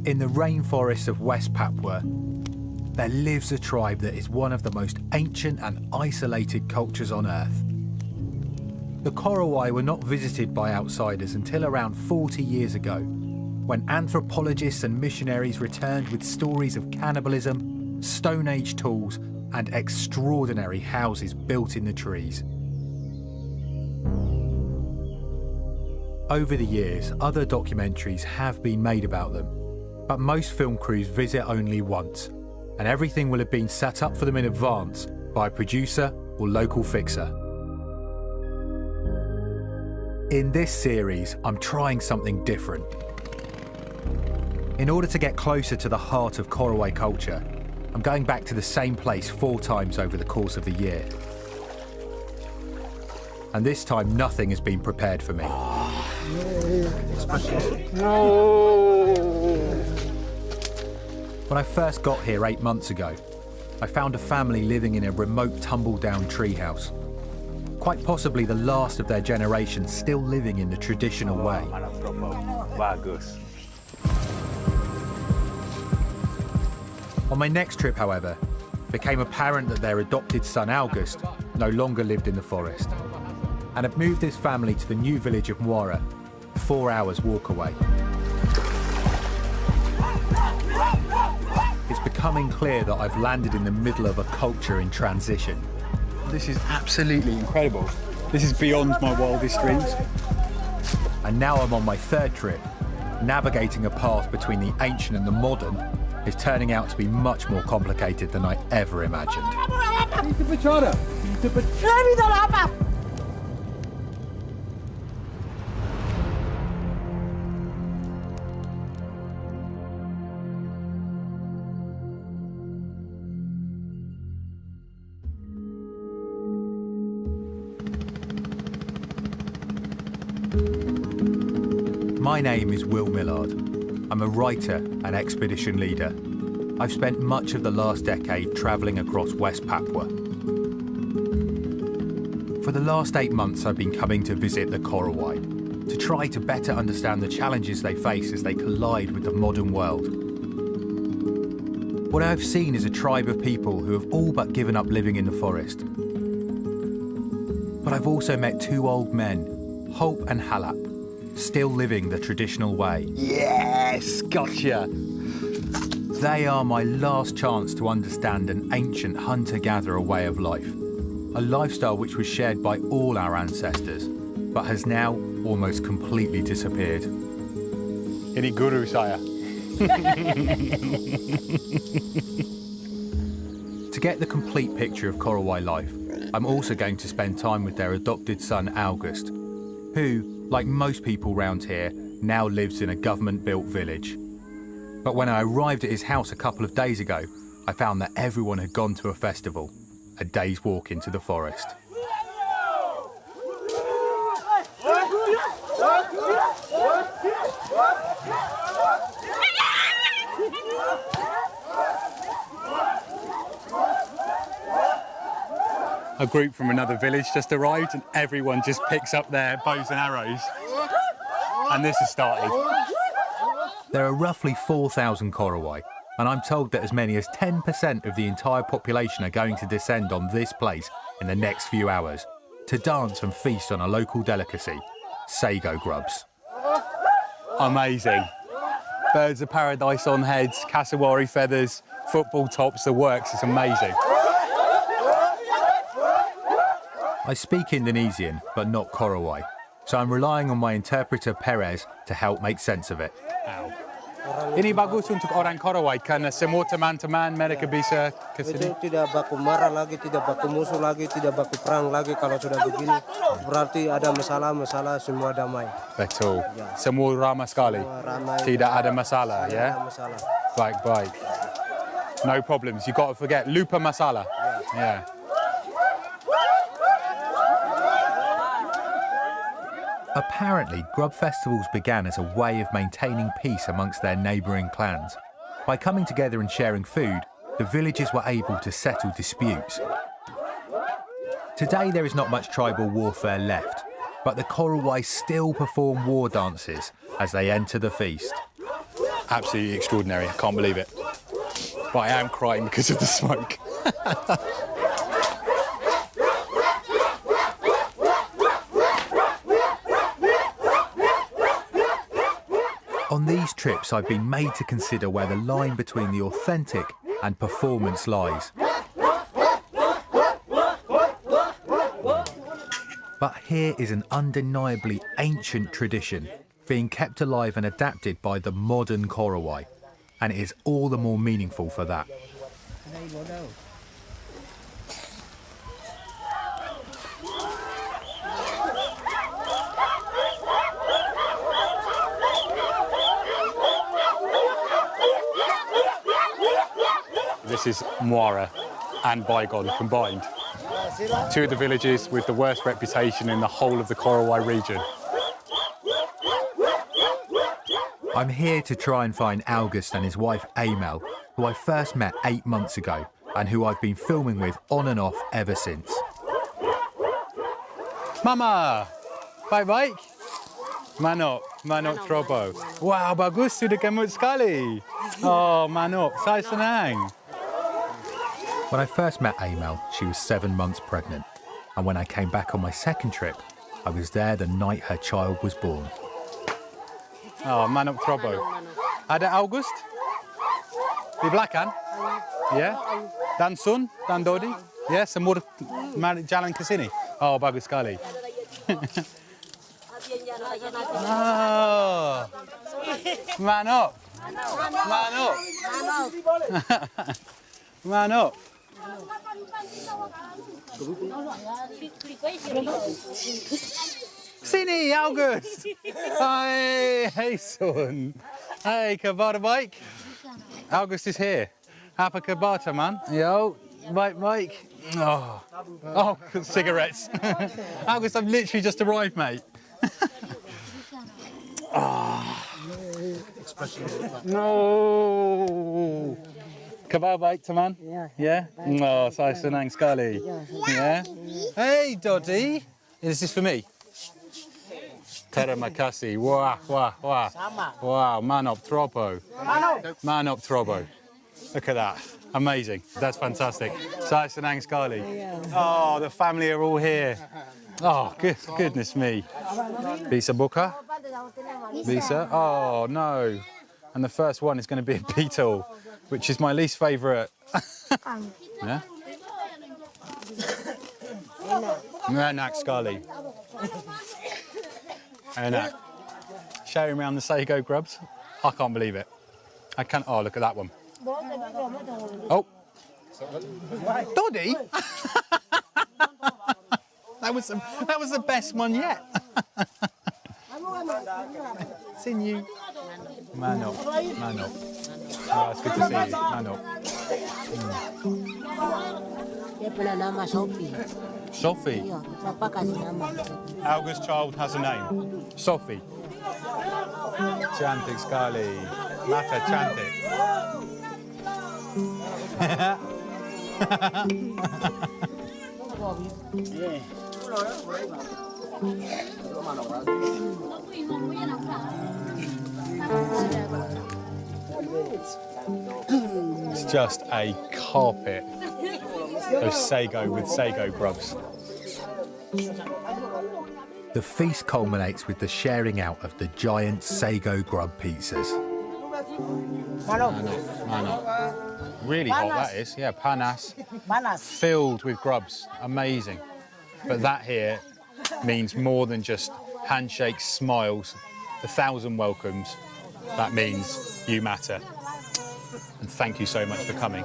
In the rainforests of West Papua, there lives a tribe that is one of the most ancient and isolated cultures on Earth. The Korowai were not visited by outsiders until around 40 years ago, when anthropologists and missionaries returned with stories of cannibalism, Stone Age tools, and extraordinary houses built in the trees. Over the years, other documentaries have been made about them, but most film crews visit only once, and everything will have been set up for them in advance by a producer or local fixer. In this series, I'm trying something different. In order to get closer to the heart of Korowai culture, I'm going back to the same place 4 times over the course of the year. And this time, nothing has been prepared for me. No! When I first got here 8 months ago, I found a family living in a remote tumble-down treehouse. Quite possibly the last of their generation still living in the traditional way. On my next trip, however, it became apparent that their adopted son August no longer lived in the forest and had moved his family to the new village of Muara, 4 hours walk away. It's becoming clear that I've landed in the middle of a culture in transition. This is absolutely incredible. This is beyond my wildest dreams. And now I'm on my 3rd trip. Navigating a path between the ancient and the modern is turning out to be much more complicated than I ever imagined. My name is Will Millard. I'm a writer and expedition leader. I've spent much of the last decade travelling across West Papua. For the last 8 months, I've been coming to visit the Korowai, to try to better understand the challenges they face as they collide with the modern world. What I've seen is a tribe of people who have all but given up living in the forest. But I've also met 2 old men, Hope and Halap, still living the traditional way. Yes, gotcha. They are my last chance to understand an ancient hunter-gatherer way of life, a lifestyle which was shared by all our ancestors, but has now almost completely disappeared. Ini guru saya. To get the complete picture of Korowai life, I'm also going to spend time with their adopted son, August, who, like most people round here, now lives in a government-built village. But when I arrived at his house a couple of days ago, I found that everyone had gone to a festival, a day's walk into the forest. A group from another village just arrived and everyone just picks up their bows and arrows. And this has started. There are roughly 4,000 Korowai, and I'm told that as many as 10% of the entire population are going to descend on this place in the next few hours to dance and feast on a local delicacy, sago grubs. Amazing. Birds of paradise on heads, cassowary feathers, football tops, the works. It's amazing. I speak Indonesian, but not Korowai, so I'm relying on my interpreter Perez to help make sense of it. Ini bagus untuk orang Korowai karena semua teman-teman mereka bisa ke sini. Tidak baku marah lagi, tidak baku musuh lagi, tidak baku perang lagi. Kalau sudah begini, berarti ada masalah semua damai. Betul. Semua ramah sekali. Tidak ada masalah, ya? Baik. No problems. You got to forget. Lupa masalah. Yeah. Apparently, grub festivals began as a way of maintaining peace amongst their neighbouring clans. By coming together and sharing food, the villages were able to settle disputes. Today there is not much tribal warfare left, but the Korowai still perform war dances as they enter the feast. Absolutely extraordinary. I can't believe it. But I am crying because of the smoke. On these trips, I've been made to consider where the line between the authentic and performance lies. But here is an undeniably ancient tradition being kept alive and adapted by the modern Korowai, and it is all the more meaningful for that. This is Muara and Bygone combined. Two of the villages with the worst reputation in the whole of the Korowai region. I'm here to try and find August and his wife Amel, who I first met 8 months ago and who I've been filming with on and off ever since. Mama! Baik-baik? Manok Trobo. Wow, bagus sudah gemuk sekali. Oh, Manok, saya senang. When I first met Amel, she was 7 months pregnant, and when I came back on my second trip, I was there the night her child was born. Oh, Manok Trobo. Ada August? Di belakang? Ya? Dan Sun? Dan Dodi? Ya, semua jalan ke sini? Oh, bagus sekali. Oh, Manok. Manok. Manok. Sini, August. Hey, Sun. Hey, kabar baik? August is here. Apa kabar, man? Yo, baik. Oh, cigarettes. August, I've literally just arrived, mate. No. Kabar baik, teman? Yeah. Oh, saya senang sekali. Yeah. Hey, Dodi. Is this for me? Terima kasih. Wow. Wow, Manok Trobo. Manok Trobo. Look at that. Amazing. That's fantastic. Saya senang sekali. Oh, the family are all here. Oh, goodness me. Bisa buka? Bisa? Oh, no. And the first one is going to be a beetle, which is my least favourite. Yeah? Enak sekali. Enak. Showing around the Sago grubs. I can't believe it. I can't. Oh, look at that one. Oh. Dodi? That was the best one yet. Sinew. Manok. Oh, it's good to see you. Manok. Dia punya nama Sophie. Sophie. Iya, Papa kasih nama. August child has a name. Sophie. Cantik sekali. Mata cantik. It's just a carpet of sago with sago grubs. The feast culminates with the sharing out of the giant sago grub pizzas. Really hot that is, yeah, panas. Filled with grubs, amazing. But that here means more than just handshakes, smiles, 1,000 welcomes. That means you matter. And thank you so much for coming.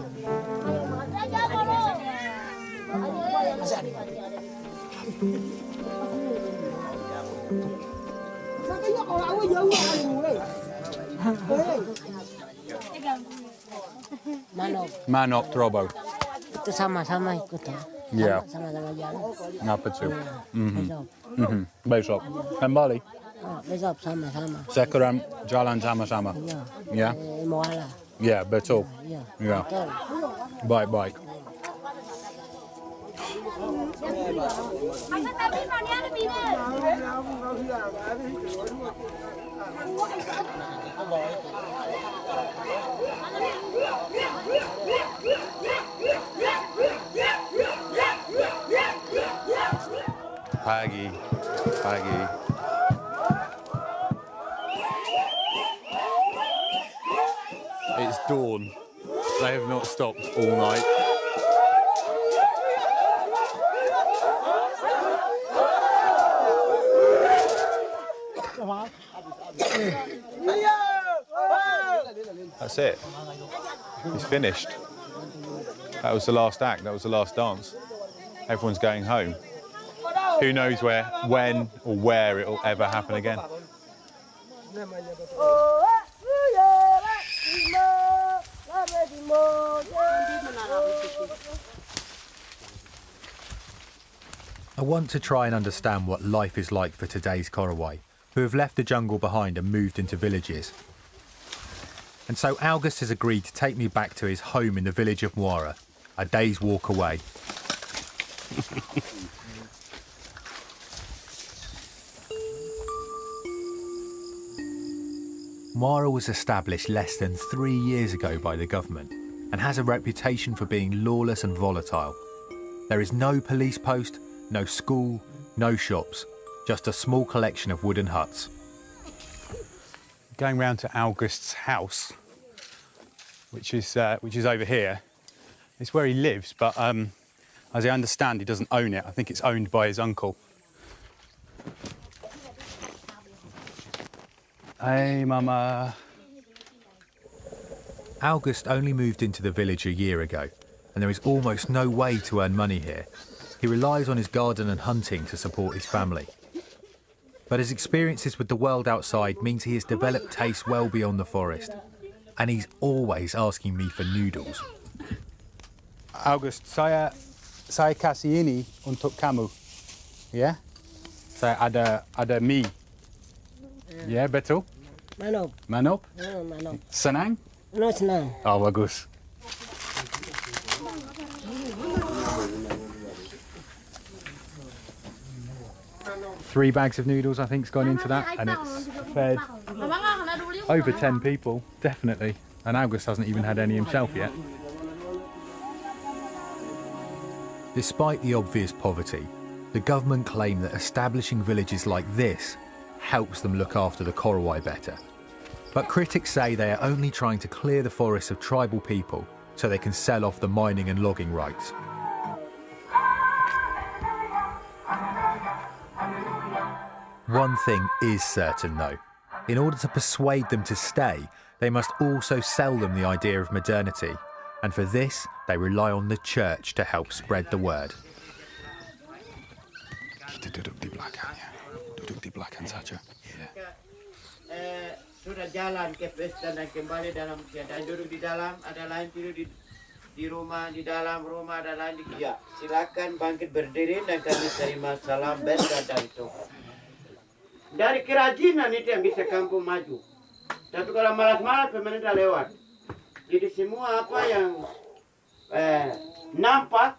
Manok Trobo. Itu sama-sama ikut ya. Yeah. Sama-sama jalan. Apa tu? Besok. Kembali. Besok sama-sama. Sekarang jalan sama-sama. Iya. Ya? Muara. Ya, betul. Iya. Ya. Betul. Baik. dawn. They have not stopped all night. That's it. It's finished. That was the last act. That was the last dance. Everyone's going home. Who knows when or where it will ever happen again. I want to try and understand what life is like for today's Korowai, who have left the jungle behind and moved into villages. And so August has agreed to take me back to his home in the village of Muara, a day's walk away. Muara was established less than 3 years ago by the government and has a reputation for being lawless and volatile. There is no police post, no school, no shops, just a small collection of wooden huts. Going round to August's house, which is over here. It's where he lives, but as I understand, he doesn't own it. I think it's owned by his uncle. Hey, Mama. August only moved into the village a year ago, and there is almost no way to earn money here. He relies on his garden and hunting to support his family. But his experiences with the world outside means he has developed tastes well beyond the forest, and he's always asking me for noodles. August, saya kasih ini untuk kamu, ya? Saya ada mie. Ya, betul? Manop. Manop? Manop. Senang? No, senang. Oh, bagus. Three bags of noodles, I think, has gone into that, and it's fed over 10 people, definitely. And August hasn't even had any himself yet. Despite the obvious poverty, the government claim that establishing villages like this helps them look after the Korowai better. But critics say they are only trying to clear the forests of tribal people so they can sell off the mining and logging rights. One thing is certain though. In order to persuade them to stay, they must also sell them the idea of modernity. And for this, they rely on the church to help spread the word. Kita duduk di belakang, ya. Duduk di belakang saja. Sudah jalan ke pesta dan kembali dalam keadaan duduk di dalam, ada lain tidur di rumah, di dalam rumah ada lain di ya. Silakan bangkit berdiri dan kami terima salam berkat dari Tuhan. Dari kerajinan itu yang bisa kampung maju. Tapi kalau malas-malas pemerintah lewat. Jadi semua apa yang nampak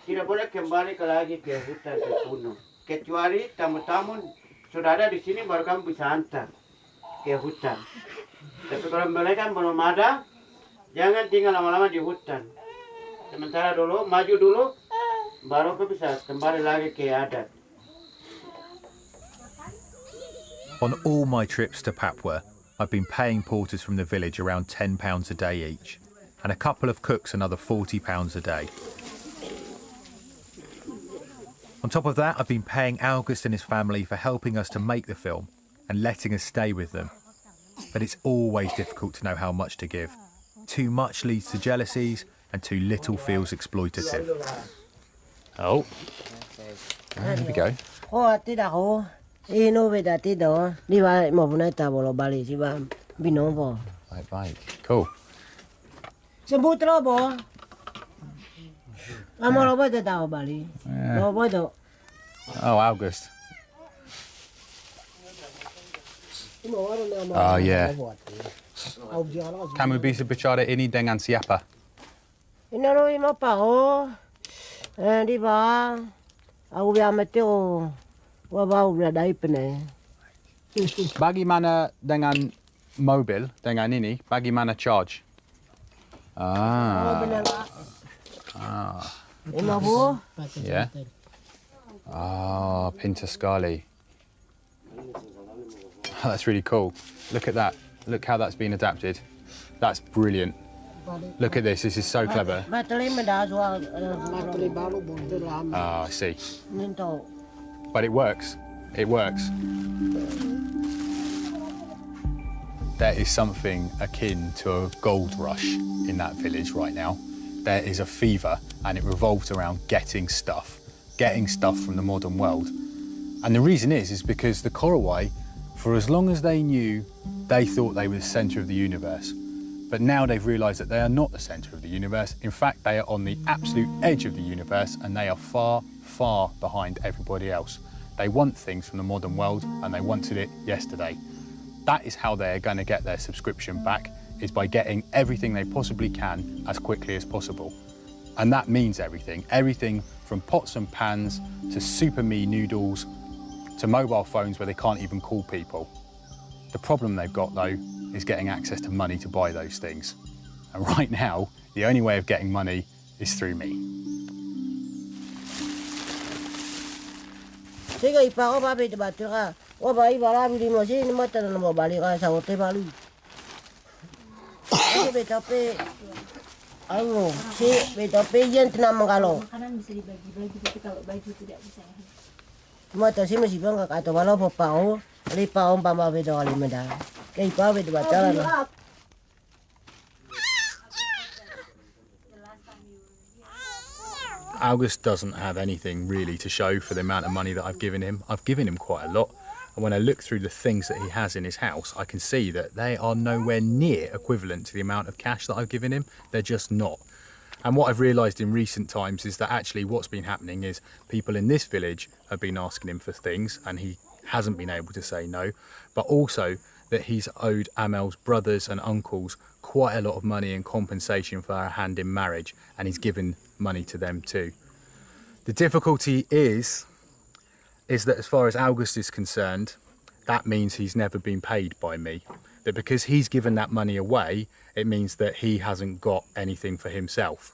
tidak boleh kembali lagi ke hutan ke gunung. Kecuali tamu-tamu sudah ada di sini baru kamu bisa antar ke hutan. Tapi kalau mereka belum ada, jangan tinggal lama-lama di hutan. Sementara dulu, maju dulu, baru kamu bisa kembali lagi ke adat. On all my trips to Papua, I've been paying porters from the village around £10 a day each, and a couple of cooks another £40 a day. On top of that, I've been paying August and his family for helping us to make the film and letting us stay with them. But it's always difficult to know how much to give. Too much leads to jealousies and too little feels exploitative. Oh, there we go. Oh, tidak oh. Ino beda tidak. Di ba mo punay ta bolo bali si ba binobo. Bike. Cool. Sebut lo bo. Amo lo beda ta bali. Lo bodo. Oh, August. Oh, yeah. Kamu bisa bicara ini dengan siapa? Inaro imo pa oh. Di ba? Aku biar meteo. Wabau berada ipene. Bagaimana dengan mobil, dengan ini? Bagaimana charge? Benar. Imo bo. Yeah. Pintar sekali. Oh, that's really cool. Look at that. Look how that's been adapted. That's brilliant. Look at this is so clever. Ah, I see. But it works. It works. There is something akin to a gold rush in that village right now. There is a fever and it revolves around getting stuff from the modern world. And the reason is because the Korowai, for as long as they knew, they thought they were the centre of the universe. But now they've realised that they are not the centre of the universe. In fact, they are on the absolute edge of the universe and they are far, far behind everybody else. They want things from the modern world and they wanted it yesterday. That is how they're going to get their subscription back, is by getting everything they possibly can as quickly as possible. And that means everything. Everything from pots and pans to Super Me noodles to mobile phones where they can't even call people. The problem they've got though is getting access to money to buy those things. And right now, the only way of getting money is through me. August doesn't have anything really to show for the amount of money that I've given him. I've given him quite a lot. And when I look through the things that he has in his house, I can see that they are nowhere near equivalent to the amount of cash that I've given him. They're just not. And what I've realised in recent times is that actually what's been happening is people in this village have been asking him for things and he hasn't been able to say no, but also that he's owed Amel's brothers and uncles quite a lot of money in compensation for her hand in marriage, and he's given money to them too. The difficulty is that as far as August is concerned, that means he's never been paid by me. That because he's given that money away, it means that he hasn't got anything for himself.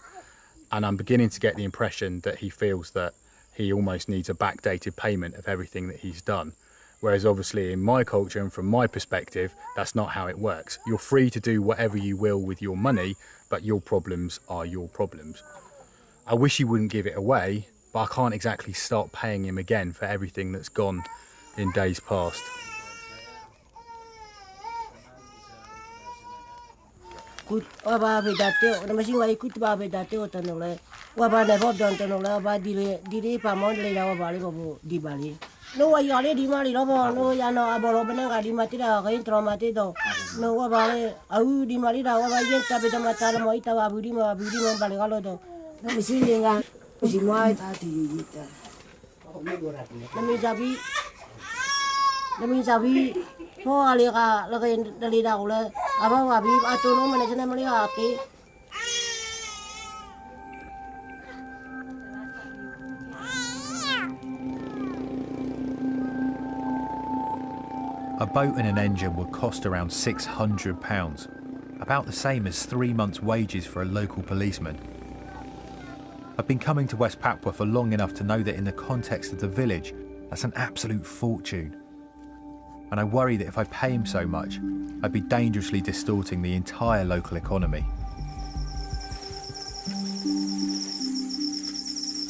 And I'm beginning to get the impression that he feels that he almost needs a backdated payment of everything that he's done. Whereas obviously in my culture and from my perspective, that's not how it works. You're free to do whatever you will with your money, but your problems are your problems. I wish he wouldn't give it away, but I can't exactly start paying him again for everything that's gone in days past. No wa yale di mali lobo no ya no aboro benanga di matira ga intro matido no wa bale au di mali da wa yen ta be mata mo ita wa budi mo bale galo do no misili nga si mai ta ti yita nami jabi ho ale ga la ga dali da ula aba wa bi atu no mena jena mali ake. A boat and an engine would cost around £600, about the same as 3 months' wages for a local policeman. I've been coming to West Papua for long enough to know that in the context of the village, that's an absolute fortune. And I worry that if I pay him so much, I'd be dangerously distorting the entire local economy.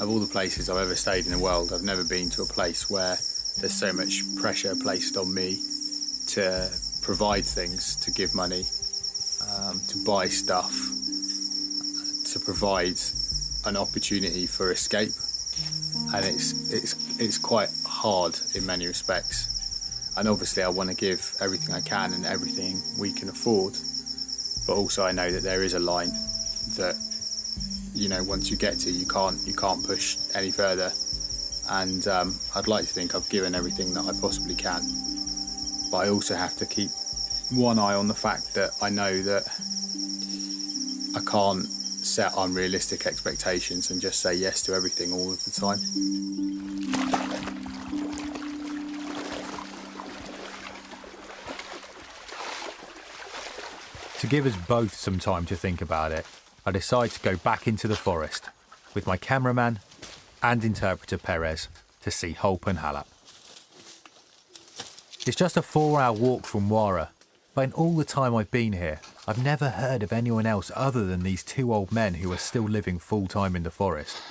Of all the places I've ever stayed in the world, I've never been to a place where there's so much pressure placed on me to provide things, to give money, to buy stuff, to provide an opportunity for escape, and it's quite hard in many respects. And obviously I want to give everything I can and everything we can afford, but also I know that there is a line that, you know, once you get to, you can't push any further. And I'd like to think I've given everything that I possibly can, but I also have to keep one eye on the fact that I know that I can't set unrealistic expectations and just say yes to everything all of the time. To give us both some time to think about it, I decide to go back into the forest with my cameraman and interpreter Perez to see Hulp and Halap. It's just a 4-hour walk from Wara, but in all the time I've been here, I've never heard of anyone else other than these two old men who are still living full-time in the forest.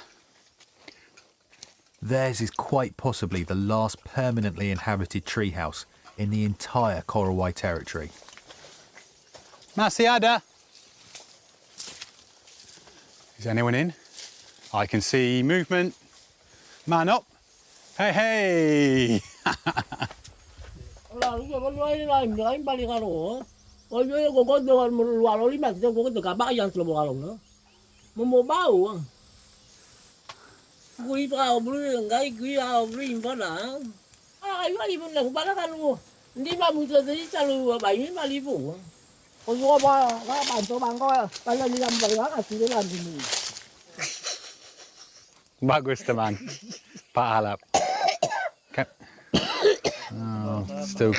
Theirs is quite possibly the last permanently inhabited treehouse in the entire Korowai territory. Masiada! Is anyone in? I can see movement. Man up. Hey, hey! Bagus teman. Pak Halap. Okay. Oh, still.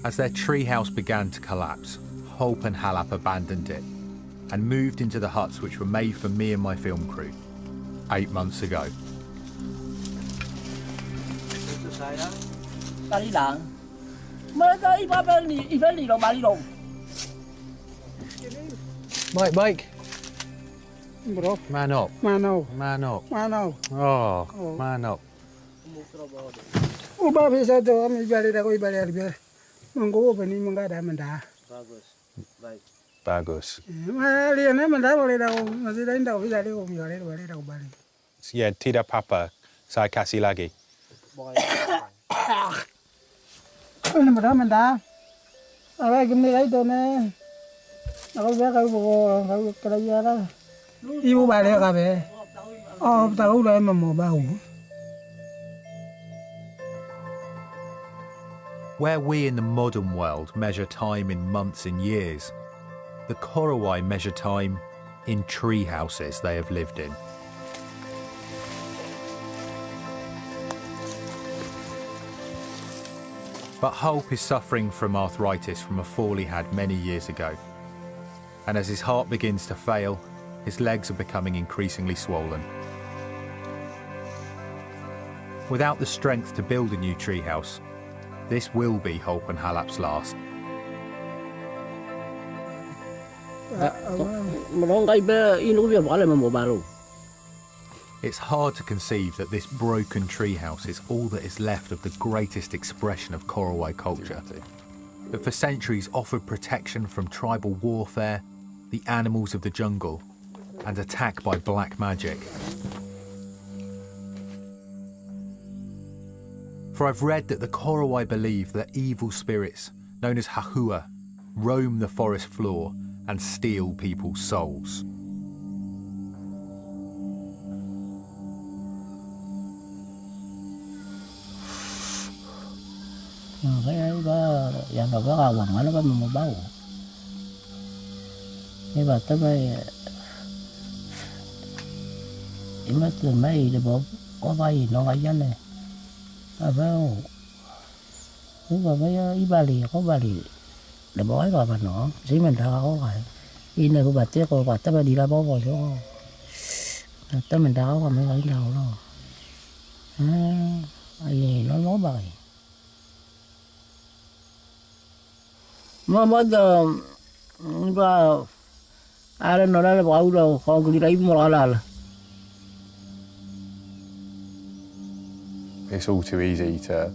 As their treehouse began to collapse, Holp and Halap abandoned it and moved into the huts which were made for me and my film crew 8 months ago. Mike. Bro, Man up. mana? Man up. Oh, man up. Ubah bisa tu, kami balik dah, kami balik lagi. Mengko apa ni mengada menda. Bagus. Baik. Bagus. Lihat ni menda boleh dah, masih dah indah, bisa dah kami balik dah balik. Yeah, tidak apa-apa. Saya kasih lagi. Ini menda. Apa gini lagi tu ni? Aku biar kau kerja dah. Ibu balik kabe. Oh, tahu dah memang bau. Where we in the modern world measure time in months and years, the Korowai measure time in tree houses they have lived in. But Holp is suffering from arthritis from a fall he had many years ago. And as his heart begins to fail, his legs are becoming increasingly swollen. Without the strength to build a new treehouse, this will be Holp and Halap's last. It's hard to conceive that this broken treehouse is all that is left of the greatest expression of Korowai culture, that for centuries offered protection from tribal warfare, the animals of the jungle, and attack by black magic. For I've read that the Korowai believe that evil spirits, known as Hahua, roam the forest floor and steal people's souls. It's all too easy to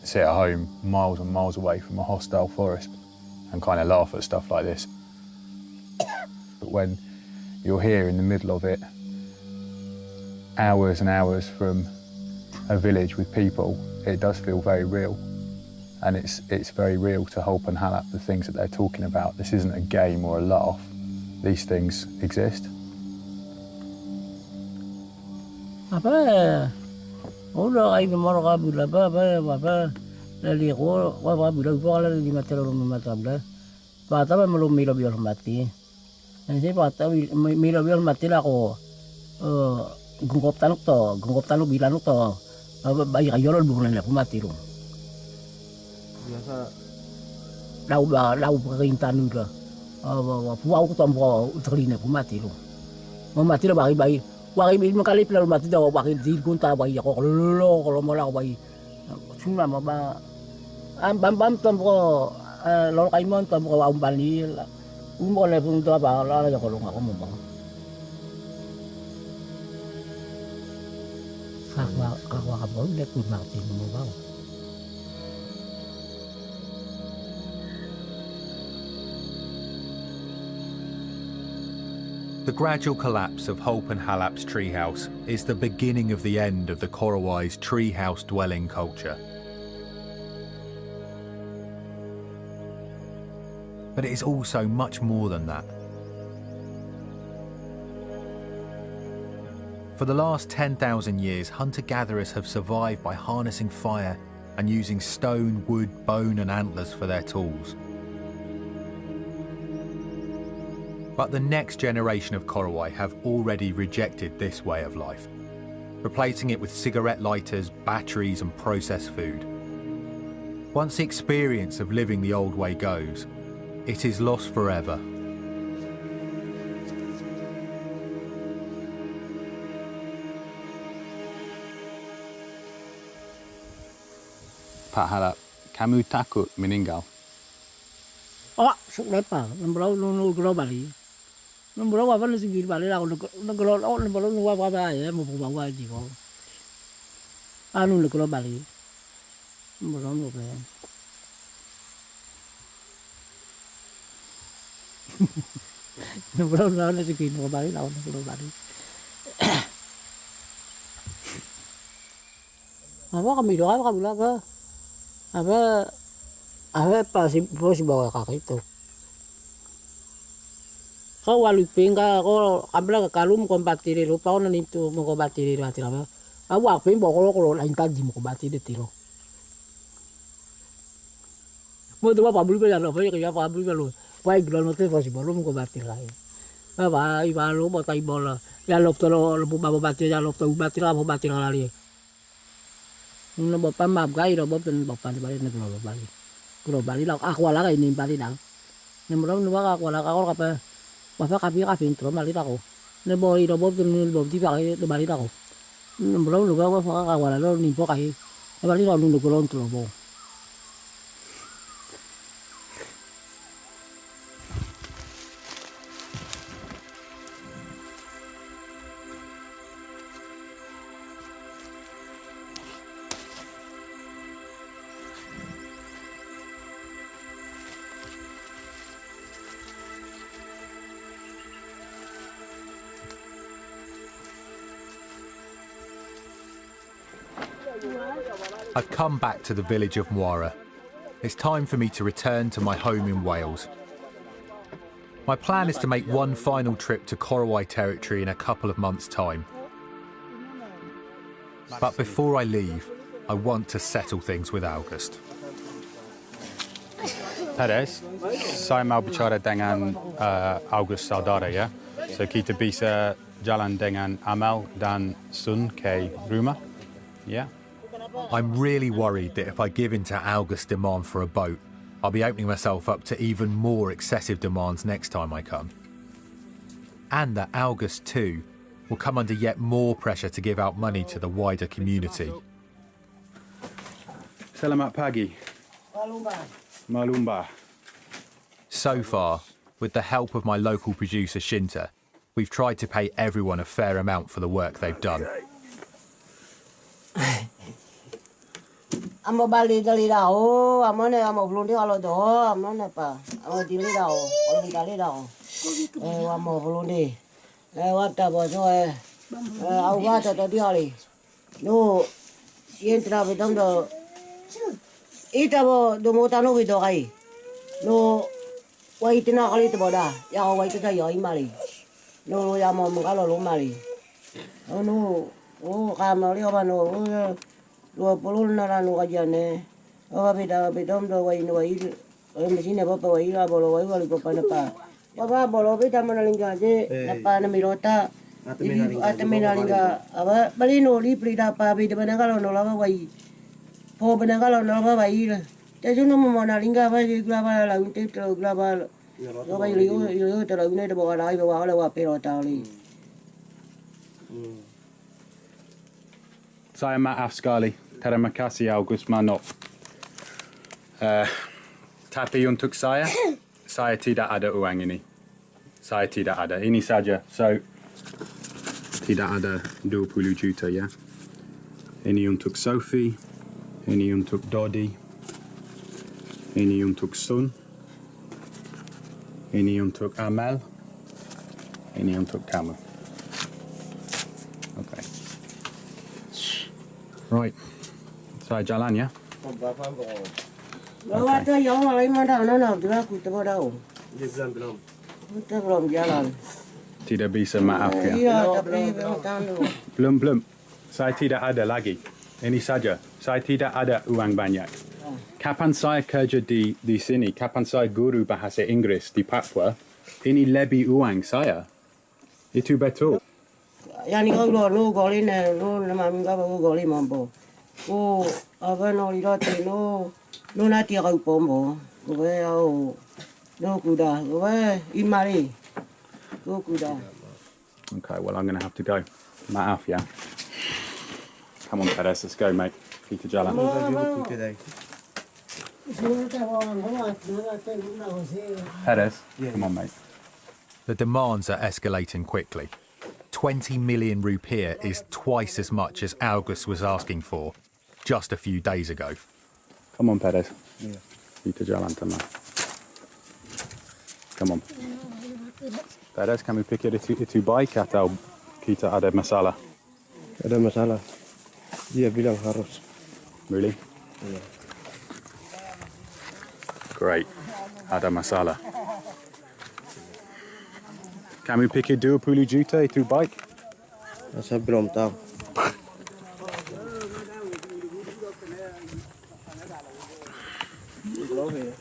sit at home miles and miles away from a hostile forest and kind of laugh at stuff like this. But when you're here in the middle of it, hours and hours from a village with people, it does feel very real. And it's very real to Holp and Halap, the things that they're talking about. This isn't a game or a laugh. These things exist. Lau perintah juga, puau tu ambo terlihat mati lu, mati lah bagi ini kali pelal mati dah bagi di gunta bagi aku kalau malah bagi suna ma ba bam tom ko lo kai mon tom ko am bali mo le pun to ba la ko lo ko mo ba ka ba le ku ma ti mo ba. The gradual collapse of Hope and Halap's treehouse is the beginning of the end of the Korowai's treehouse dwelling culture. But it is also much more than that. For the last 10,000 years, hunter-gatherers have survived by harnessing fire and using stone, wood, bone and antlers for their tools. But the next generation of Korowai have already rejected this way of life, replacing it with cigarette lighters, batteries and processed food. Once the experience of living the old way goes, it is lost forever. Pak Halap, kamu takut meninggal? Oh, lepa, nembro no bali. Nembro wa van sigi bali la no nembro no wa ya mo ba wa ji ko. Anu no bali. Nembro no be. Nembro no sigi no bali la no bali. Apa kami doa kami laga. Apa pasti bawa kakak itu. Kau walu pingga kau ambil ke kalum kompatiri lupa orang itu mau kompatiri mati apa. Aku apa bawa kalau lain kaji mau kompatiri tiro. Mau tu apa beli beli apa ya apa beli beli. Baik kalau nanti pasti baru mau kompatiri lain. Apa iba lu mau tai bola. Ya lop tolo lu bawa kompatiri ya lop tolo kompatiri apa kompatiri lagi. Nó bapak map gai rồi bapak di balik negeri balik. Kalau balik lah aku lah ini balik dah. Nembrong nuwa aku lah aku apa. Bapak kapi intro balik aku. Nebo iro bapak di balik aku. Nembrong nuwa aku lah lo ni pokai. Balik lo nunggu kolon tu lo. I've come back to the village of Moira. It's time for me to return to my home in Wales. My plan is to make one final trip to Korowai territory in a couple of months' time. But before I leave, I want to settle things with August. Perez, saya mau bicara dengan August Saudara ya. So kita bisa jalan dengan Amal dan Sun ke rumah. Yeah. I'm really worried that if I give in to August's demand for a boat, I'll be opening myself up to even more excessive demands next time I come. And that August, too, will come under yet more pressure to give out money to the wider community. Selamat pagi. Malumba. So far, with the help of my local producer Shinta, we've tried to pay everyone a fair amount for the work they've done. Amo bali dali dao, amone amo blundi kalau doh, amone pa, amo dili dao, amo dali dao, amo blundi, wata bojo awat tadi hari, no, entra betam do, ita bo domotano video kai, no, wai tina kali tu boda, ya wai tu saya imali, no ya mau mengkalo lo mali, no, kamali apa no. Lo polul nara no kajane, apa beda do wai mesin apa wai la bolo wai wali papa napa, papa bolo beda mana lingga je, napa na mirota, atemena lingga, apa bali no li prida pa beda mana kalau no lava wai, po mana kalau no lava wai la, jadi no mana lingga apa je glaba la unte to glaba, lo wai yo te la unte bawa lai bawa la wa perota li. Saya maaf sekali. Terima kasih August Manop. Tapi untuk saya tidak ada uang ini. Saya tidak ada. Ini saja. So, tidak ada 20 juta ya. Ini untuk Sophie. Ini untuk Dodi. Ini untuk Sun. Ini untuk Amal. Ini untuk kamu. Okay. Right. Saya jalan ya. Bawa tu yang lain mana nak juga aku tahu dah. Kita belum jalan. Tidak bisa maaf ya. Iya, tapi belum tahu. Belum. Saya tidak ada lagi. Ini saja. Saya tidak ada uang banyak. Kapan saya kerja di sini, kapan saya guru bahasa Inggris di Papua, ini lebih uang saya. Itu betul. Yang ni kau lu golin lu nama minta baru golin mampu. Oh, apa no lihat no nanti kau pombo. Gue au no kuda. Gue imari. Gue kuda. Okay, well I'm going to have to go. Maaf ya. Come on, Perez, let's go, mate. Kita jalan. Perez, come on, mate. The demands are escalating quickly. 20 million rupiah is twice as much as August was asking for just a few days ago. Come on, Perez. Kita jalan, teman. Come on. Perez, kami pikir itu baik atau kita ada masalah? Ada masalah. Dia bilang harus. Really? Yeah. Great. Ada masalah. Kami pikir 20 juta itu baik? Saya belum tahu.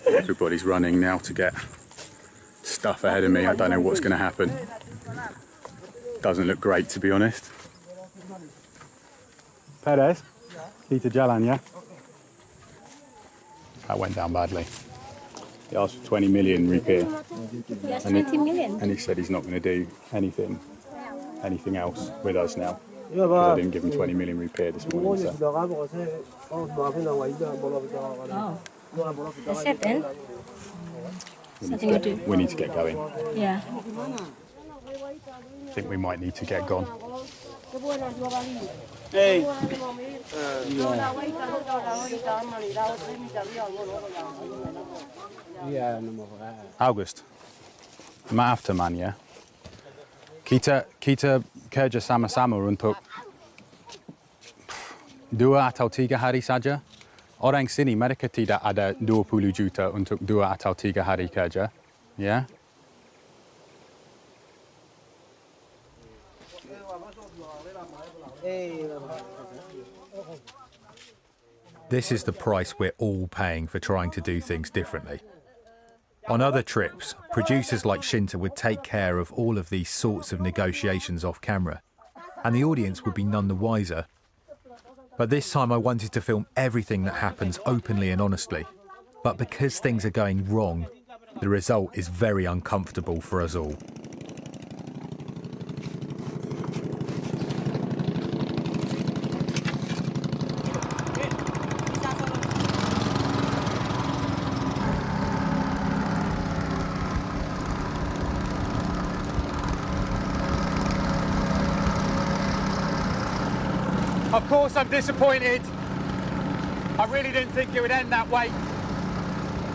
Everybody's running now to get stuff ahead of me. I don't know what's going to happen. Doesn't look great, to be honest. Perez, kita jalan, yeah? That went down badly. He asked for 20 million rupiah. Yes, 20 million. And he said he's not going to do anything else with us now. Because I didn't give him 20 million rupiah this morning. So. That's it then. We need to get going. Yeah. I think we might need to get gone. Hey. August, maaf teman ya. Kita kerja sama-sama untuk 2 atau 3 hari saja. Orang sini mereka tidak ada 20 juta untuk 2 atau 3 hari kerja, ya? This is the price we're all paying for trying to do things differently. On other trips, producers like Shinta would take care of all of these sorts of negotiations off camera, and the audience would be none the wiser. But this time I wanted to film everything that happens openly and honestly. But because things are going wrong, the result is very uncomfortable for us all. Of course I'm disappointed. I really didn't think it would end that way.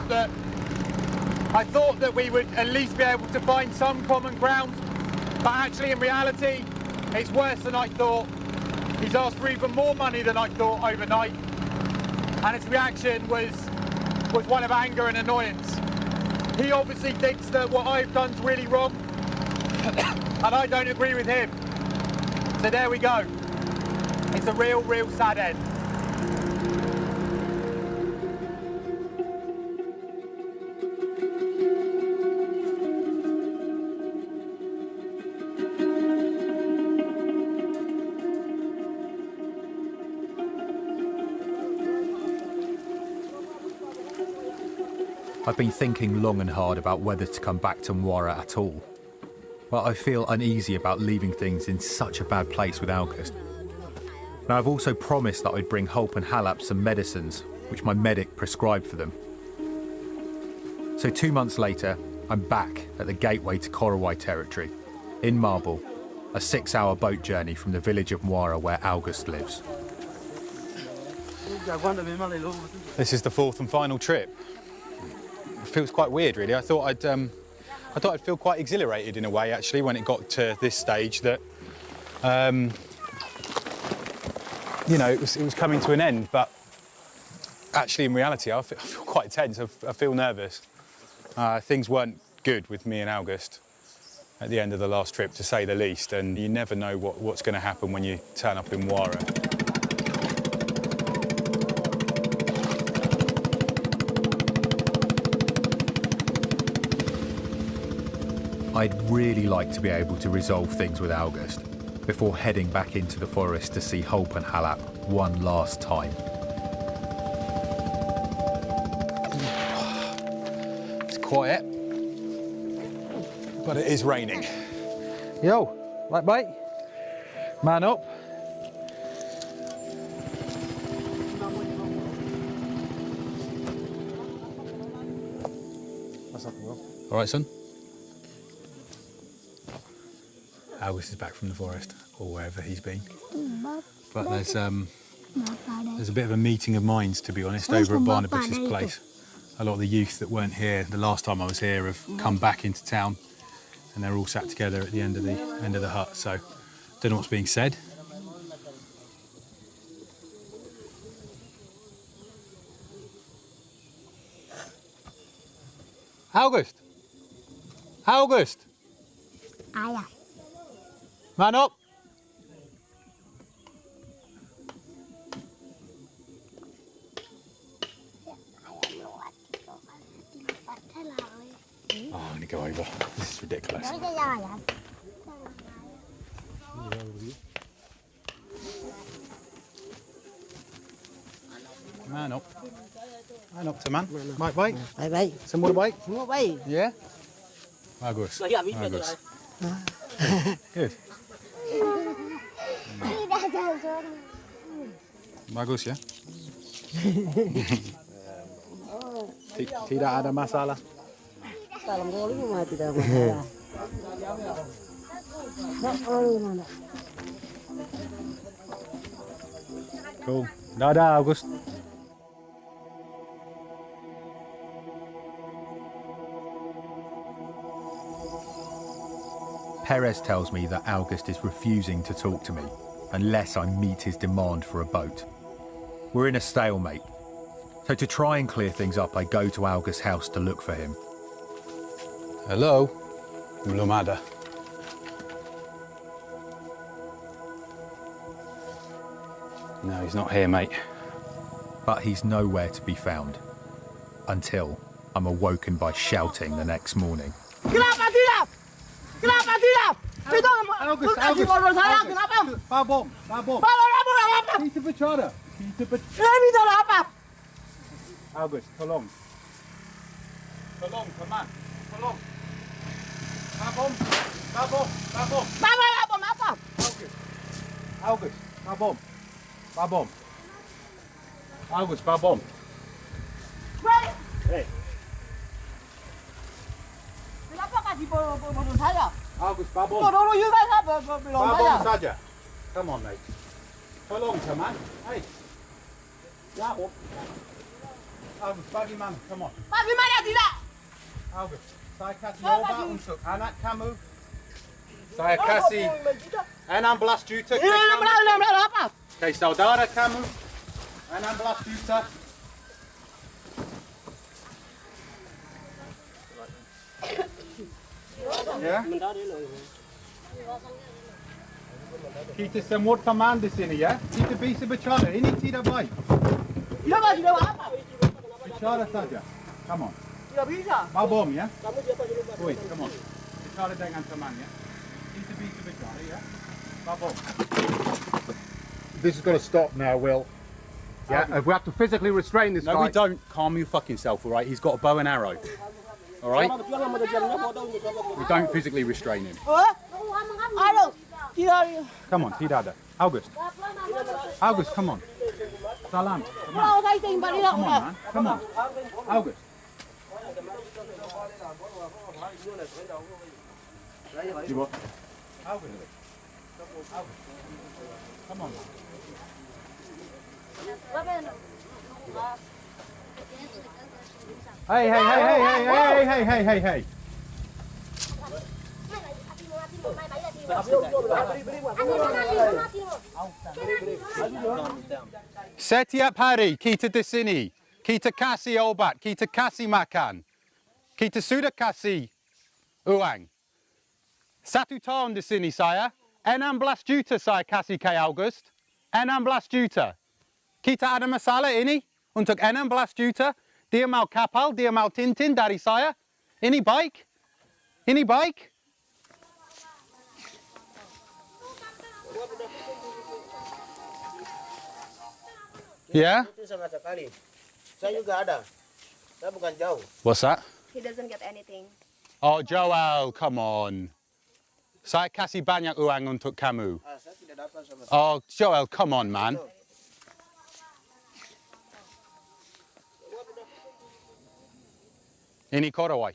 But I thought that we would at least be able to find some common ground. But actually in reality, it's worse than I thought. He's asked for even more money than I thought overnight. And his reaction was one of anger and annoyance. He obviously thinks that what I've done is really wrong. And I don't agree with him. So there we go. It's a real sad end. I've been thinking long and hard about whether to come back to Muara at all. But I feel uneasy about leaving things in such a bad place with August. Now, I've also promised that I'd bring Hulp and Halap some medicines, which my medic prescribed for them. So 2 months later, I'm back at the gateway to Korowai territory, in Marble, a 6-hour boat journey from the village of Mwara where August lives. This is the 4th and final trip. It feels quite weird, really. I thought I'd feel quite exhilarated in a way, actually, when it got to this stage that, you know, it was coming to an end. But actually, in reality, I feel quite tense. I feel nervous. Things weren't good with me and August at the end of the last trip, to say the least. And you never know what's going to happen when you turn up in Mwara. I'd really like to be able to resolve things with August before heading back into the forest to see Hulp and Halap one last time. It's quiet, but it is raining. Yo, right, mate? Man up. What's up, Will? All right, son. August is back from the forest, or wherever he's been. But there's a bit of a meeting of minds, to be honest, over at Barnabas's place. A lot of the youth that weren't here the last time I was here have come back into town, and they're all sat together at the end of the hut. So, don't know what's being said. August! August! Man up! Oh, I'm going to go over. This is ridiculous. Man up. Man up to man. Mike, bye. Bye bye. Some more bike? Mua bay. Yeah? Bagus. Bagus. Good. Bagus ya. Tidak ada masalah. Salam goli mah tidak masalah. Cool. Dadah, August. Perez tells me that August is refusing to talk to me unless I meet his demand for a boat. We're in a stalemate, so to try and clear things up, I go to August's house to look for him. Hello. Belum ada. No, he's not here, mate. But he's nowhere to be found until I'm awoken by shouting the next morning. Kenapa tidak? Kenapa tidak? Itu kasih motor saya, kenapa? Babom. Apa? Kita bicara. Ini bicara apa? August, tolong. Tolong, teman. Tolong. Babom. Apa? August, babom. August, babom. Hey. Kenapa kasih motor saya? August, babom. Motor juga belum saya. Babom saja. Come on, mate. Tolong, teman. Hey. Ya, August, bagi mana? Come on. Bagaimana tidak? August, saya kasih obat untuk anak kamu. Saya kasih 16 juta ke kamu. 16 apa? Ke saudara kamu. 16 juta. Ya? Kita semua teman di sini ya. Kita bisa bicara. Ini tidak baik. Tidak apa? Bicara saja. Come on. Tidak bisa. Babom ya. Oi, come on. Bicara dengan teman ya. Kita bisa bicara ya. Babom. This is going to stop now, Will. Yeah, we have to physically restrain this guy. No, we don't. Calm your fucking self, all right? He's got a bow and arrow. All right? We don't physically restrain him. Aduh, tidak. Come on, tidak ada. August. August, come on. Salam. Come on, man. Come on. August. You what? August. Come on, man. Hey. Setiap hari kita di sini, kita kasih obat, kita kasih makan, kita sudah kasih uang. 1 tahun di sini saya, 16 juta saya kasih ke August, 16 juta. Kita ada masalah ini untuk 16 juta, dia mau kapal, dia mau Tintin dari saya. Ini baik? Ini baik? Ya? Itu sangat sekali. Saya juga ada. Saya bukan jauh. What's that? He doesn't get anything. Oh, Joel, come on. Saya kasih banyak uang untuk kamu. Saya tidak dapat sama sekali. Oh, Joel, come on, man. Ini Korowai.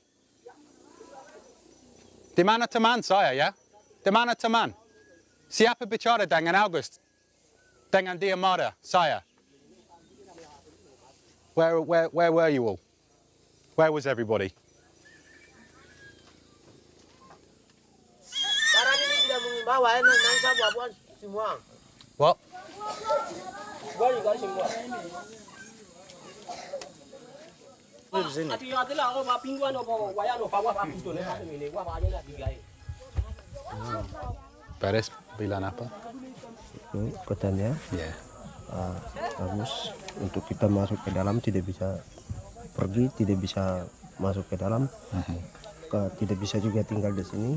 Di mana teman saya, ya? Di mana teman? Siapa bicara dengan August? Dengan dia marah, saya. Where were you all? Where was everybody? Barang ini tidak membawa, nanti saya buat semua. What? Beres bilang apa? Itu katanya Yeah. bagus untuk kita masuk ke dalam, tidak bisa pergi, tidak bisa masuk ke dalam, tidak bisa juga tinggal di sini.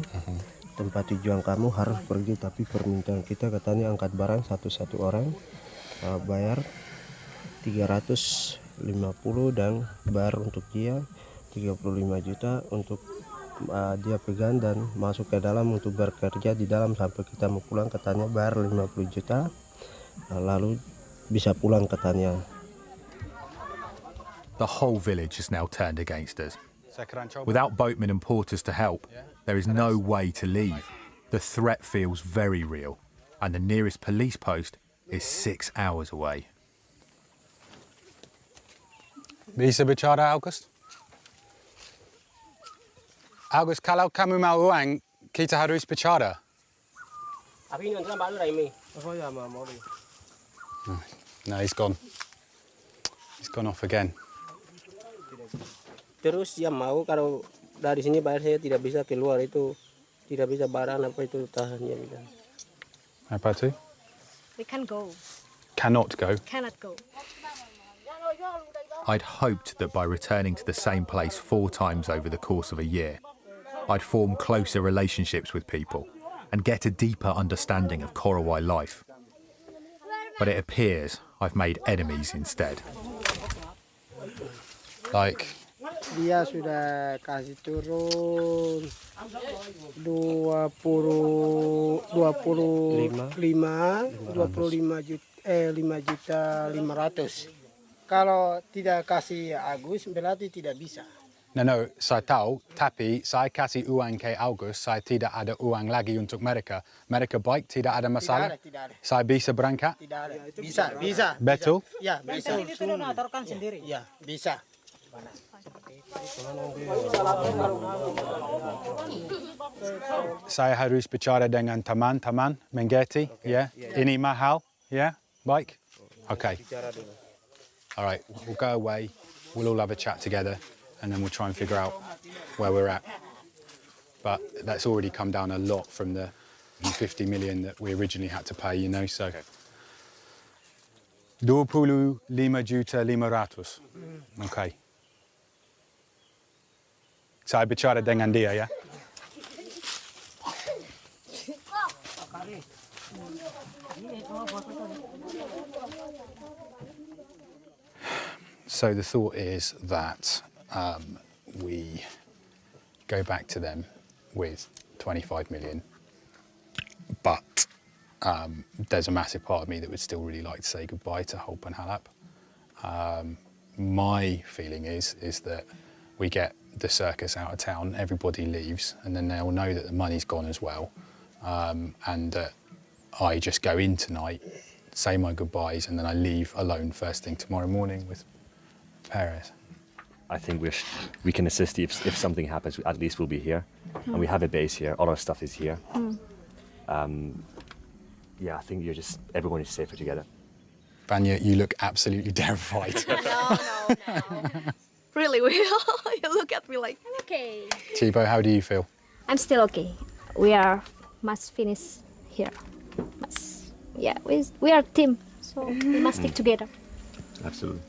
Tempat tujuan kamu harus pergi, tapi permintaan kita katanya angkat barang satu orang, bayar 350 dan bayar untuk dia 35 juta untuk dia pegang dan masuk ke dalam untuk bekerja di dalam sampai kita mau pulang, katanya bayar 50 juta lalu bisa pulang katanya. The whole village is now turned against us. Without boatmen and porters to help, there is no way to leave. The threat feels very real, and the nearest police post is 6 hours away. Bisa bicara, August? August, kalau kamu mau uang, kita harus bicara. No, he's gone. He's gone off again. Terus dia mau kalau dari sini bayar saya tidak bisa keluar, itu tidak bisa barang apa itu tahan dia bilang. Apa tu? We can go. Cannot go. Cannot go. I'd hoped that by returning to the same place 4 times over the course of a year, I'd form closer relationships with people and get a deeper understanding of Korowai life. But it appears I've made enemies instead. Like, Dia sudah kasih turun 25 juta 500. Kalau tidak kasih Agus berarti tidak bisa. no, saya tahu, tapi saya kasih uang ke August, saya tidak ada uang lagi untuk mereka. Mereka baik, tidak ada masalah? Tidak ada. Saya bisa berangkat? Tidak ada. Bisa. Betul? Ya, bisa. Itu donaturkan sendiri. Ya, bisa. Saya harus bicara dengan teman-teman, mengerti? Ya? Ini mahal? Ya? Baik? Okay. All right, we'll go away, we'll all have a chat together, and then we'll try and figure out where we're at. But that's already come down a lot from the 50 million that we originally had to pay, you know, so. 25 juta 500. Okay. Saya bicara dengan dia, ya? So the thought is that we go back to them with 25 million, but there's a massive part of me that would still really like to say goodbye to Hope and Halap. My feeling is that we get the circus out of town, everybody leaves, and then they'll know that the money's gone as well, and that I just go in tonight, say my goodbyes, and then I leave alone first thing tomorrow morning with Perez. I think we can assist if something happens. At least we'll be here, and we have a base here. All our stuff is here. Yeah, I think everyone is safer together. Vanya, you look absolutely terrified. No. Really, Will? You look at me like, I'm okay. Thibaut, how do you feel? I'm still okay. We must finish here. We are a team, so we must stick together. Absolutely.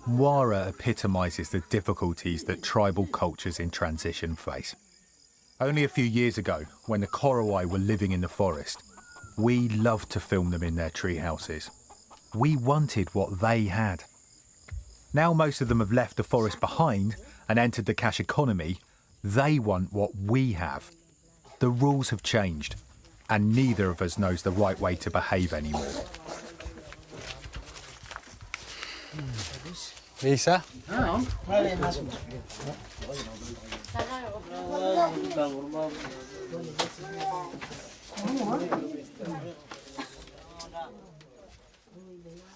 Mwara epitomises the difficulties that tribal cultures in transition face. Only a few years ago, when the Korowai were living in the forest, we loved to film them in their tree houses. We wanted what they had. Now most of them have left the forest behind and entered the cash economy, they want what we have. The rules have changed, and neither of us knows the right way to behave anymore. Lisa?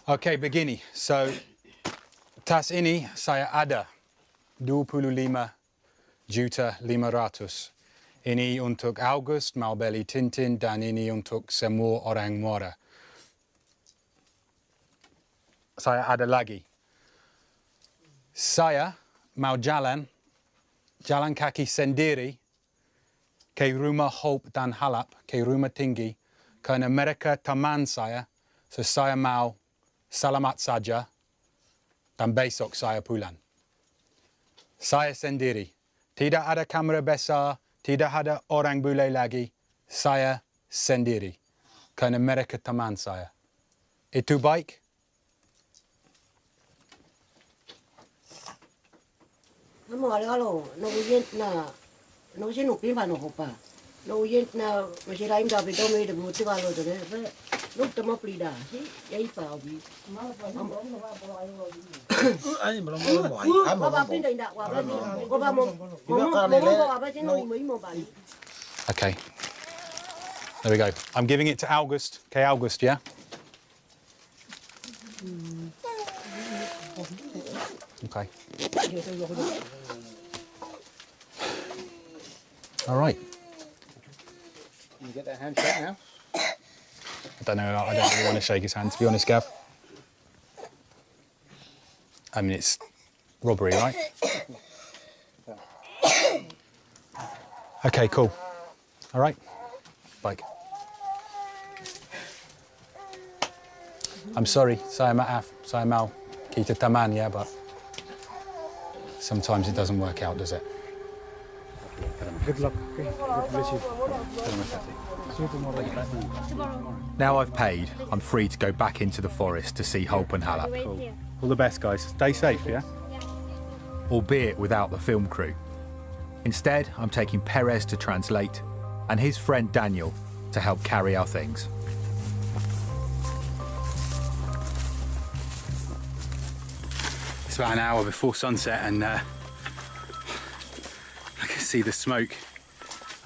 Okay, begini. So, tas ini saya ada 25 juta 500. Ini untuk August, mau beli Tintin, dan ini untuk semua orang Mwara. Saya ada lagi. Saya mau jalan kaki sendiri ke rumah Hope dan Halap, ke rumah tinggi, karena mereka teman saya, so saya mau selamat saja, dan besok saya pulang. Saya sendiri, tidak ada kamera besar, tidak ada orang bule lagi, saya sendiri, karena mereka teman saya. Itu baik? Kamu kalau nungguin nungguin nungguin apa nunggupa, nungguin masih lain dah betul ni dah buat kalau tu deh, nunggu temu pelida, sih, jadi apa abi? Ai belum mau. Apa pindah indah, apa ni? Apa mau apa sih nunggu mau balik? Okay. There we go. I'm giving it to August. Okay, August, yeah? Okay. All right. Can you get that handshake now? I don't know. I don't really want to shake his hand, to be honest, Gav. I mean, it's robbery, right? Okay, cool. All right. Bye. I'm sorry. Saya maaf. Saya mau kita taman, yeah, but sometimes it doesn't work out, does it? Good luck. Okay. God bless you. See you tomorrow. Now I've paid, I'm free to go back into the forest to see Hope and Halap. Cool. All the best, guys. Stay safe, yeah? Albeit without the film crew. Instead, I'm taking Perez to translate and his friend Daniel to help carry our things. It's about an hour before sunset and I can see the smoke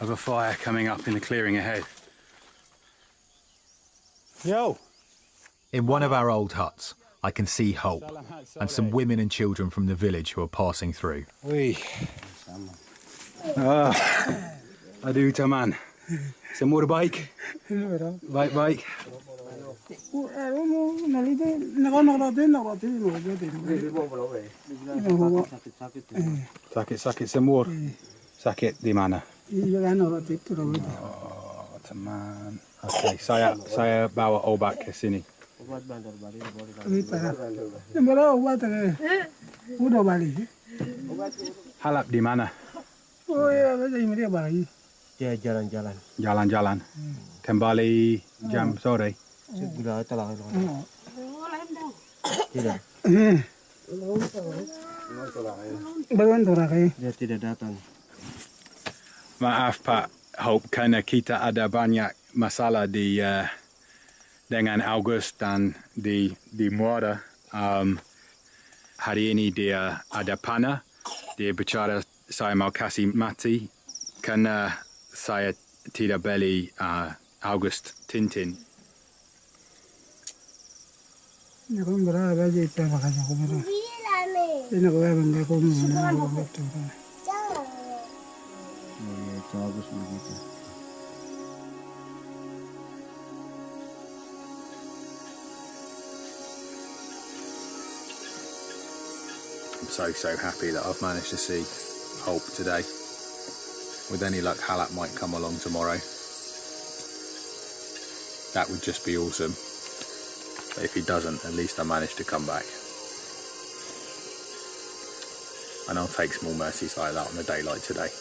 of a fire coming up in the clearing ahead. Yo! In one of our old huts, I can see Hope and some women and children from the village who are passing through. Ui. Aduh, taman. Semua baik? Baik. Sakit semua. Sakit di mana? Oh, teman. Okay, saya bawa obat ke sini. Halap di mana? Ya jalan-jalan. Jalan-jalan. Kembali jam sore. Sudah telah. Tidak. Belum Dia tidak datang. Maaf Pak, Hope karena kita ada banyak masalah dengan August dan di Muara. Hari ini dia ada panah. Dia bicara saya mau kasih mati karena saya tidak beli August Tintin. Ya kan berapa aja itu makanya aku bilang. Ini aku bilang aku mau betul. Bagus begitu. I'm so happy that I've managed to see Hope today. With any luck, Halap might come along tomorrow. That would just be awesome. But if he doesn't, at least I managed to come back. And I'll take small mercies like that on a day like today.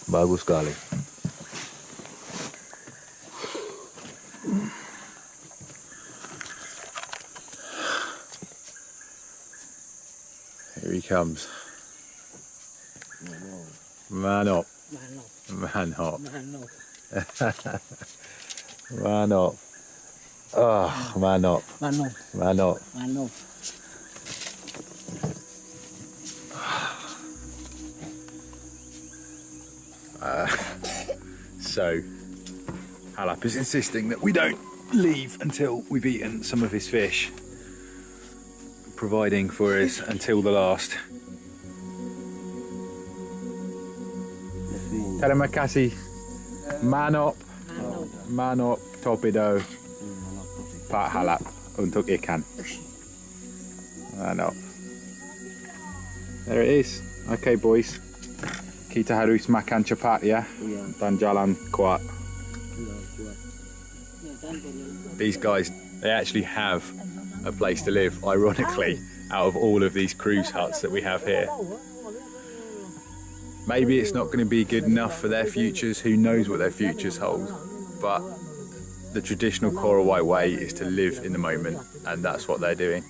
Bagus sekali. Here he comes. Man up. Man up. Man up. Oh, man up. Man up. So, Halap is insisting that we don't leave until we've eaten some of his fish, providing for us until the last. Terima kasih. Manop torpedo Pak Halap untuk ikan. Manop. There it is. Okay, boys. Kita harus makan cepat ya, dan jalan kuat. These guys, they actually have a place to live, ironically, out of all of these cruise huts that we have here. Maybe it's not going to be good enough for their futures, who knows what their futures hold, but the traditional Korowai way is to live in the moment, and that's what they're doing.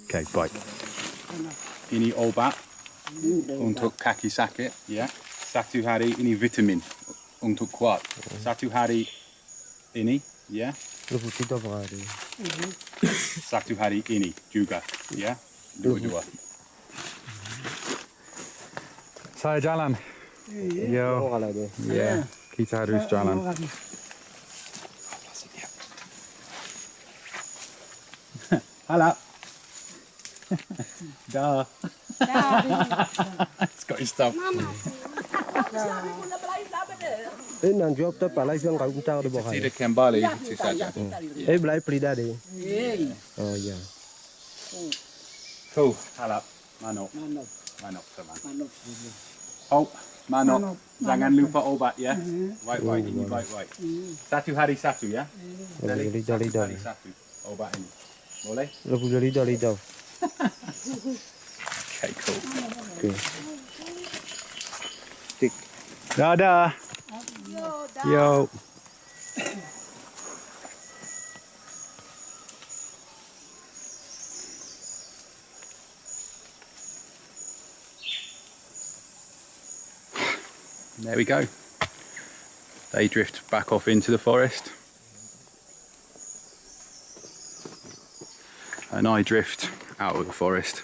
Okay, bye. Ini obat untuk kaki sakit, ya. Satu hari ini vitamin untuk kuat. Satu hari ini, ya. Satu hari ini juga, ya. Dua-dua. Saya jalan. Yo. Ya, kita harus jalan. Halo. Duh. It's got his stuff. Nang jawab tu palai yang kau tahu di bawah. Tidak kembali itu saja. Belai pelida deh. Oh ya. Cool. Halap. Manop. Teman. Oh, manop. Jangan lupa obat ya. Wait. Ini wait. Satu hari satu ya. Satu hari satu. Obat ini. Boleh? Lebih dari jauh. Okay, cool. Okay. Stick. Dadah. Yo. There we go. They drift back off into the forest. And I drift out of the forest.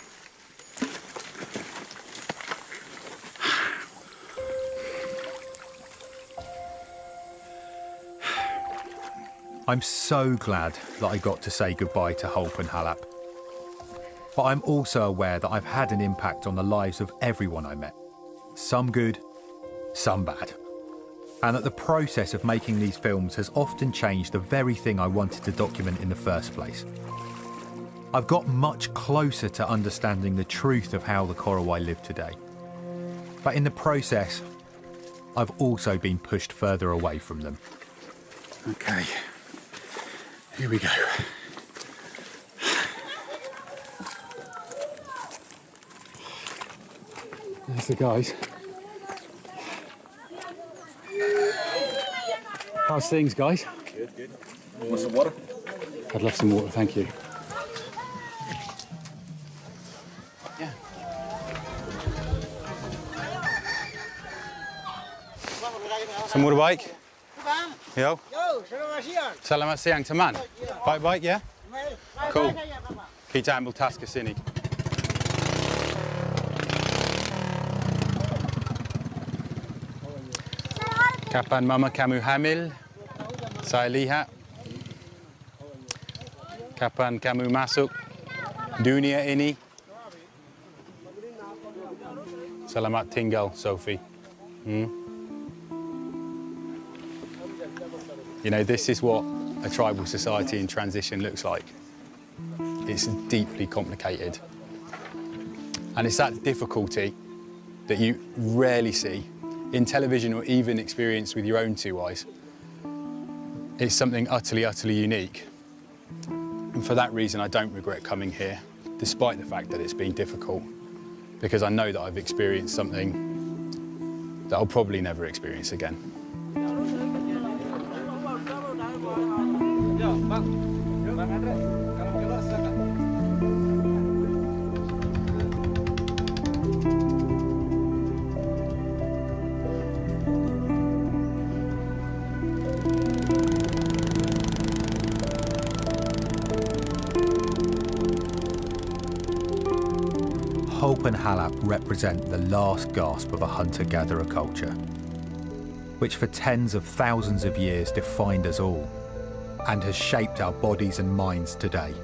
I'm so glad that I got to say goodbye to Hope and Halap. But I'm also aware that I've had an impact on the lives of everyone I met. Some good, some bad. And that the process of making these films has often changed the very thing I wanted to document in the first place. I've got much closer to understanding the truth of how the Korowai live today. But in the process, I've also been pushed further away from them. Okay, here we go. There's the guys. How's things, guys? Good, good. Want some water? I'd love some water, thank you. Yeah. Some water bike? Yo. Selamat siang, teman. Bike, yeah? Cool. Kita ambil tas ke sini. Kapan mama kamu hamil? Saya lihat. Kapan kamu masuk dunia ini? Selamat tinggal, Sophie. You know, this is what a tribal society in transition looks like. It's deeply complicated. And it's that difficulty that you rarely see in television or even experience with your own two eyes. It's something utterly, utterly unique. And for that reason, I don't regret coming here, despite the fact that it's been difficult, because I know that I've experienced something that I'll probably never experience again. Holp and Halap represent the last gasp of a hunter-gatherer culture, which for tens of thousands of years defined us all and has shaped our bodies and minds today.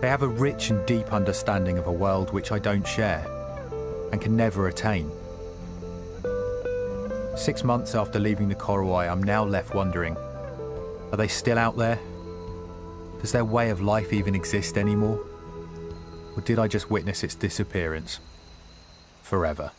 They have a rich and deep understanding of a world which I don't share and can never attain. 6 months after leaving the Korowai, I'm now left wondering, are they still out there? Does their way of life even exist anymore? Or did I just witness its disappearance forever?